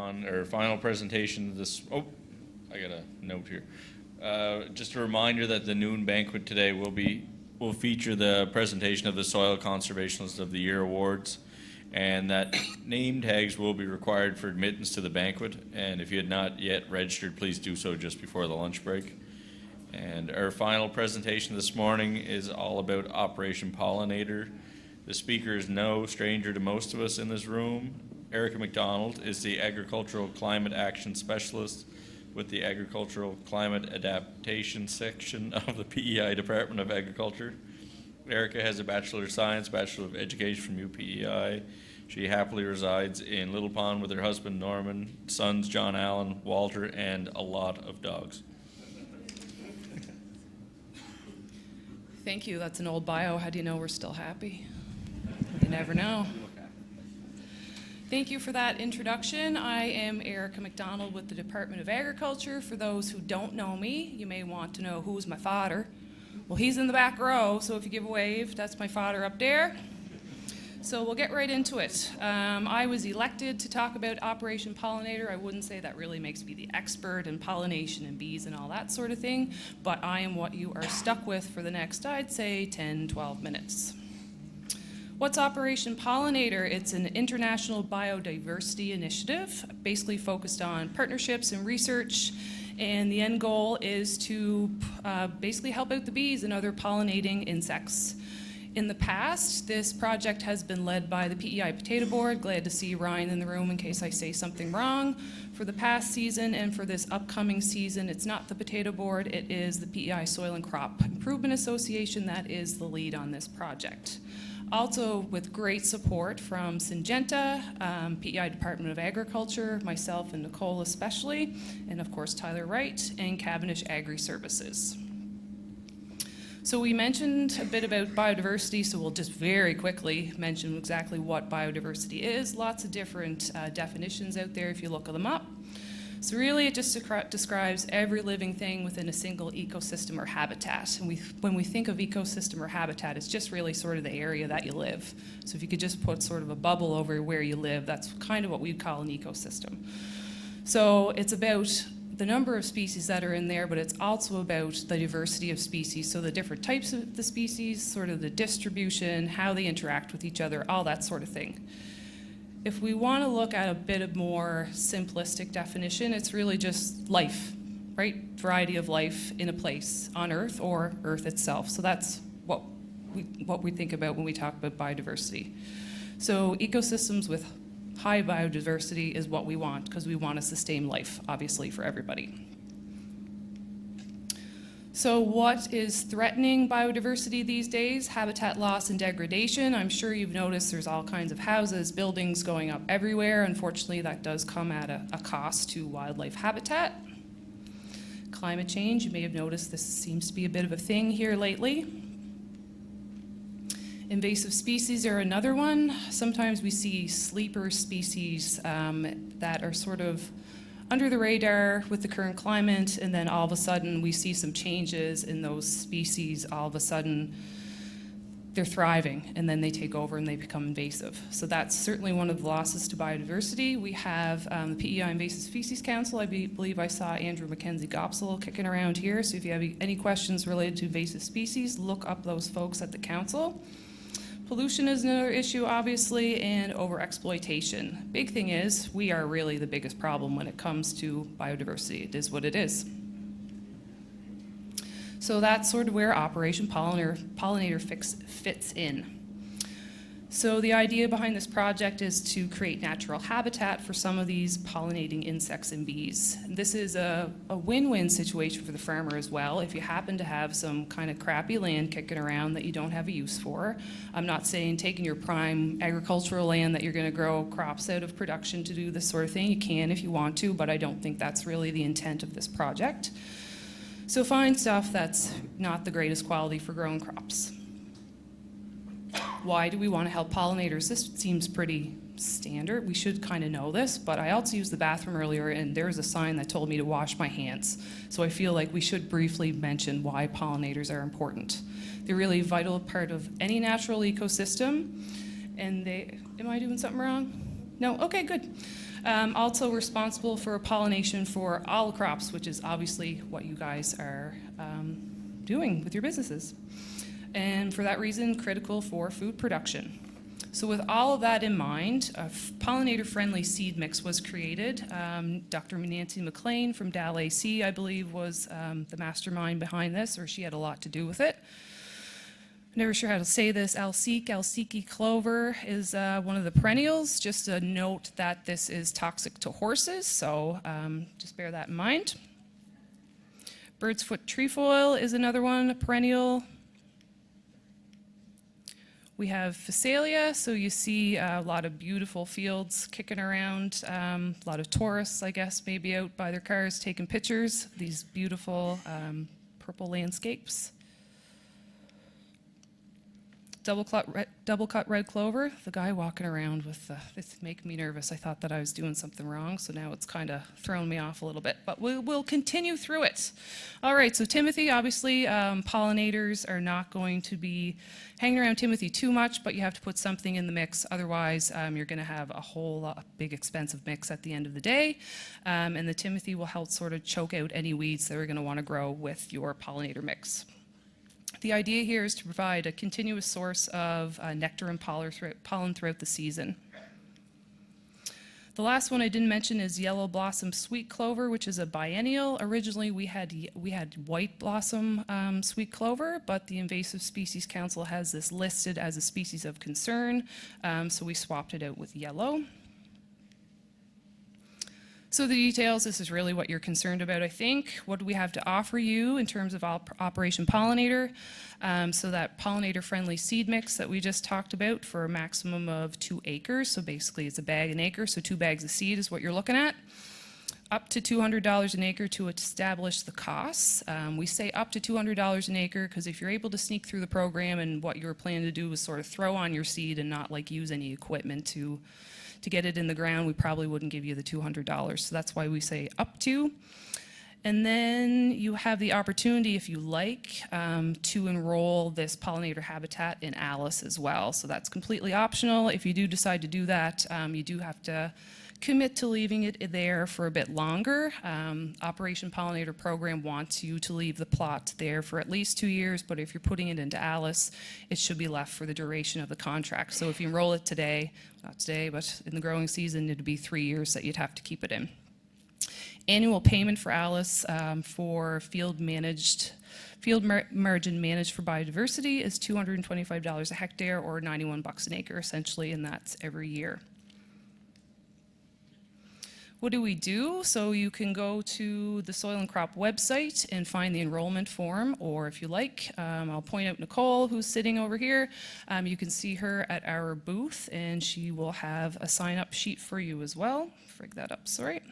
on our final presentation of this. Oh, I got a note here. Just a reminder that the noon banquet today will feature the presentation of the Soil Conservationist of the Year awards, and that name tags will be required for admittance to the banquet. And if you had not yet registered, please do so just before the lunch break. And our final presentation this morning is all about Operation Pollinator. The speaker is no stranger to most of us in this room. Erica McDonald is the Agricultural Climate Action Specialist with the Agricultural Climate Adaptation section of the PEI Department of Agriculture. Erica has a Bachelor of Science, Bachelor of Education from UPEI. She happily resides in Little Pond with her husband Norman, sons John Allen, Walter, and a lot of dogs. Thank you. That's an old bio. How do you know we're still happy? You never know. Thank you for that introduction. I am Erica McDonald with the Department of Agriculture. For those who don't know me, you may want to know who's my father. Well, he's in the back row, so if you give a wave, that's my father up there. So we'll get right into it. I was elected to talk about Operation Pollinator. I wouldn't say that really makes me the expert in pollination and bees and all that sort of thing, but I am what you are stuck with for the next, I'd say, 10, 12 minutes. What's Operation Pollinator? It's an international biodiversity initiative, basically focused on partnerships and research, and the end goal is to basically help out the bees and other pollinating insects. In the past, this project has been led by the PEI Potato Board. Glad to see Ryan in the room in case I say something wrong. For the past season and for this upcoming season, it's not the Potato Board, it is the PEI Soil and Crop Improvement Association that is the lead on this project. Also with great support from Syngenta, PEI Department of Agriculture, myself and Nicole especially, and of course Tyler Wright and Cavendish Agri-Services. So we mentioned a bit about biodiversity, so we'll just very quickly mention exactly what biodiversity is. Lots of different definitions out there if you look them up. So really it just describes every living thing within a single ecosystem or habitat. And when we think of ecosystem or habitat, it's just really sort of the area that you live. So if you could just put sort of a bubble over where you live, that's kind of what we'd call an ecosystem. So it's about the number of species that are in there, but it's also about the diversity of species. So the different types of the species, sort of the distribution, how they interact with each other, all that sort of thing. If we want to look at a bit of more simplistic definition, it's really just life, right? Variety of life in a place on Earth or Earth itself. So that's what we think about when we talk about biodiversity. So ecosystems with high biodiversity is what we want because we want to sustain life, obviously, for everybody. So what is threatening biodiversity these days? Habitat loss and degradation. I'm sure you've noticed there's all kinds of houses, buildings going up everywhere. Unfortunately, that does come at a cost to wildlife habitat. Climate change, you may have noticed this seems to be a bit of a thing here lately. Invasive species are another one. Sometimes we see sleeper species that are sort of under the radar with the current climate, and then all of a sudden we see some changes in those species. All of a sudden they're thriving, and then they take over and they become invasive. So that's certainly one of the losses to biodiversity. We have the PEI Invasive Species Council. I believe I saw Andrew Mackenzie-Gopsel kicking around here, so if you have any questions related to invasive species, look up those folks at the council. Pollution is another issue, obviously, and overexploitation. Big thing is, we are really the biggest problem when it comes to biodiversity. It is what it is. So that's sort of where Operation Pollinator fits in. So the idea behind this project is to create natural habitat for some of these pollinating insects and bees. This is a win-win situation for the farmer as well. If you happen to have some kind of crappy land kicking around that you don't have a use for, I'm not saying taking your prime agricultural land that you're going to grow crops out of production to do this sort of thing. You can if you want to, but I don't think that's really the intent of this project. So find stuff that's not the greatest quality for growing crops. Why do we want to help pollinators? This seems pretty standard. We should kind of know this, but I also used the bathroom earlier and there was a sign that told me to wash my hands. So I feel like we should briefly mention why pollinators are important. They're really a vital part of any natural ecosystem. And am I doing something wrong? No? Okay, good. Also responsible for pollination for all crops, which is obviously what you guys are doing with your businesses. And for that reason, critical for food production. So with all of that in mind, a pollinator-friendly seed mix was created. Dr. Nancy McLean from Dal AC, I believe, was the mastermind behind this, or she had a lot to do with it. Never sure how to say this. Alsiki clover is one of the perennials. Just a note that this is toxic to horses, so just bear that in mind. Bird's foot trefoil is another one, a perennial. We have Phacelia, so you see a lot of beautiful fields kicking around, a lot of tourists, I guess, maybe out by their cars taking pictures, these beautiful purple landscapes. Double cut red clover, the guy walking around with, this making me nervous. I thought that I was doing something wrong, so now it's kind of thrown me off a little bit, but we'll continue through it. All right, so Timothy, obviously, pollinators are not going to be hanging around Timothy too much, but you have to put something in the mix. Otherwise, you're gonna have a whole lot, big expensive mix at the end of the day. And the Timothy will help sort of choke out any weeds that are gonna wanna grow with your pollinator mix. The idea here is to provide a continuous source of nectar and pollen throughout the season. The last one I didn't mention is yellow blossom sweet clover, which is a biennial. Originally, we had white blossom sweet clover, but the Invasive Species Council has this listed as a species of concern, so we swapped it out with yellow. So the details, this is really what you're concerned about, I think. What do we have to offer you in terms of Operation Pollinator? So that pollinator-friendly seed mix that we just talked about for a maximum of 2 acres. So basically it's a bag an acre, so 2 bags of seed is what you're looking at. Up to $200 an acre to establish the costs. We say up to $200 an acre because if you're able to sneak through the program and what you were planning to do was sort of throw on your seed and not like use any equipment to get it in the ground, we probably wouldn't give you the $200. So that's why we say up to. And then you have the opportunity, if you like, to enroll this pollinator habitat in Alice as well. So that's completely optional. If you do decide to do that, you do have to commit to leaving it there for a bit longer. Operation Pollinator program wants you to leave the plot there for at least 2 years, but if you're putting it into Alice, it should be left for the duration of the contract. So if you enroll it today, not today, but in the growing season, it'd be 3 years that you'd have to keep it in. Annual payment for Alice for field margin managed for biodiversity is $225 a hectare or 91 bucks an acre essentially, and that's every year. What do we do? So you can go to the Soil and Crop website and find the enrollment form, or if you like, I'll point out Nicole, who's sitting over here. You can see her at our booth, and she will have a sign-up sheet for you as well. Frig that up, sorry.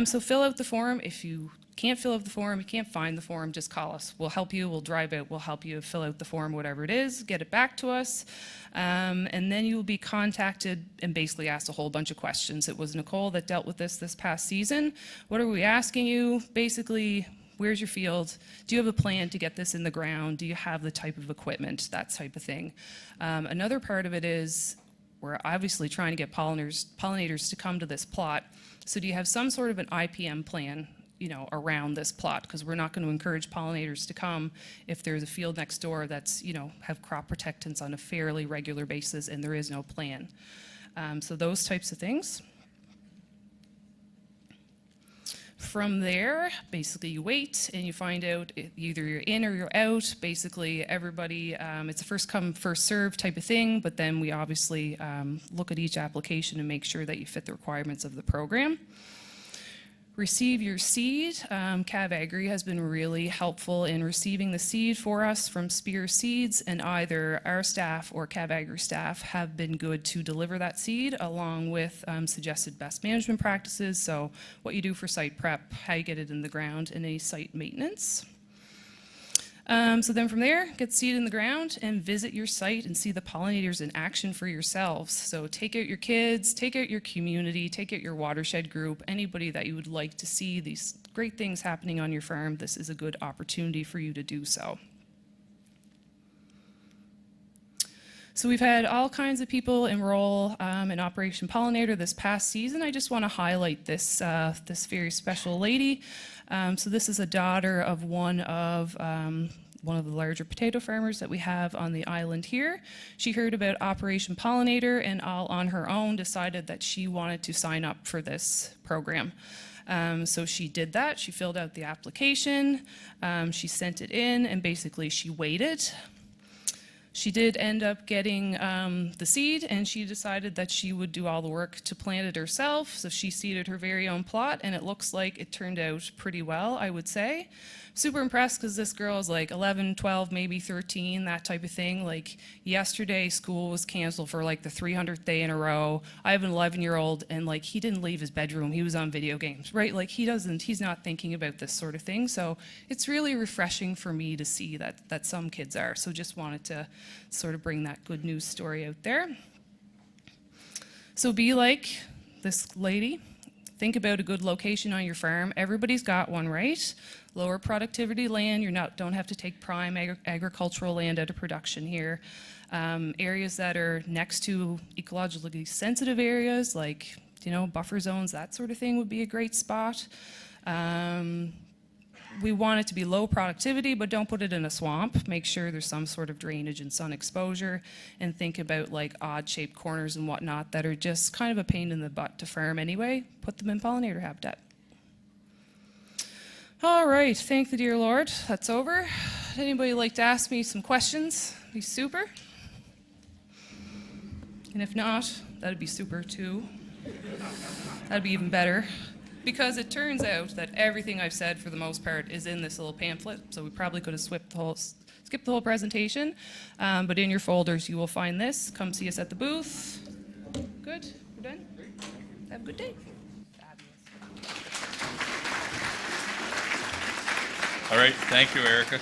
So fill out the form. If you can't fill out the form, you can't find the form, just call us. We'll help you, we'll drive out, we'll help you fill out the form, whatever it is, get it back to us. And then you'll be contacted and basically asked a whole bunch of questions. It was Nicole that dealt with this past season. What are we asking you? Basically, where's your field? Do you have a plan to get this in the ground? Do you have the type of equipment? That type of thing. Another part of it is we're obviously trying to get pollinators to come to this plot. So do you have some sort of an IPM plan, around this plot? Because we're not going to encourage pollinators to come if there's a field next door that's, have crop protectants on a fairly regular basis and there is no plan. So those types of things. From there, basically you wait and you find out either you're in or you're out. Basically everybody, it's a first come, first serve type of thing, but then we obviously look at each application and make sure that you fit the requirements of the program. Receive your seed. Cav Agri has been really helpful in receiving the seed for us from Spear Seeds, and either our staff or Cav Agri staff have been good to deliver that seed along with suggested best management practices. So what you do for site prep, how you get it in the ground, and any site maintenance. So then from there, get seed in the ground and visit your site and see the pollinators in action for yourselves. So take out your kids, take out your community, take out your watershed group, anybody that you would like to see these great things happening on your farm. This is a good opportunity for you to do so. So we've had all kinds of people enroll in Operation Pollinator this past season. I just want to highlight this, this very special lady. So this is a daughter of one of the larger potato farmers that we have on the island here. She heard about Operation Pollinator and all on her own decided that she wanted to sign up for this program. So she did that. She filled out the application, she sent it in, and basically she waited. She did end up getting the seed, and she decided that she would do all the work to plant it herself. So she seeded her very own plot, and it looks like it turned out pretty well, I would say. Super impressed because this girl is like 11, 12, maybe 13, that type of thing. Like yesterday, school was canceled for like the 300th day in a row. I have an 11-year-old, and like he didn't leave his bedroom. He was on video games, right? Like he's not thinking about this sort of thing. So it's really refreshing for me to see that some kids are. So just wanted to sort of bring that good news story out there. So be like this lady. Think about a good location on your farm. Everybody's got one, right? Lower productivity land. Don't have to take prime agricultural land out of production here. Areas that are next to ecologically sensitive areas, like buffer zones, that sort of thing would be a great spot. We want it to be low productivity, but don't put it in a swamp. Make sure there's some sort of drainage and sun exposure, and think about like odd-shaped corners and whatnot that are just kind of a pain in the butt to farm anyway. Put them in pollinator habitat. All right, thank the dear Lord. That's over. Anybody like to ask me some questions? Be super. And if not, that'd be super too. That'd be even better. Because it turns out that everything I've said for the most part is in this little pamphlet, so we probably could have skipped the whole presentation. But in your folders you will find this. Come see us at the booth. Good? We're done? Have a good day. All right, thank you, Erica.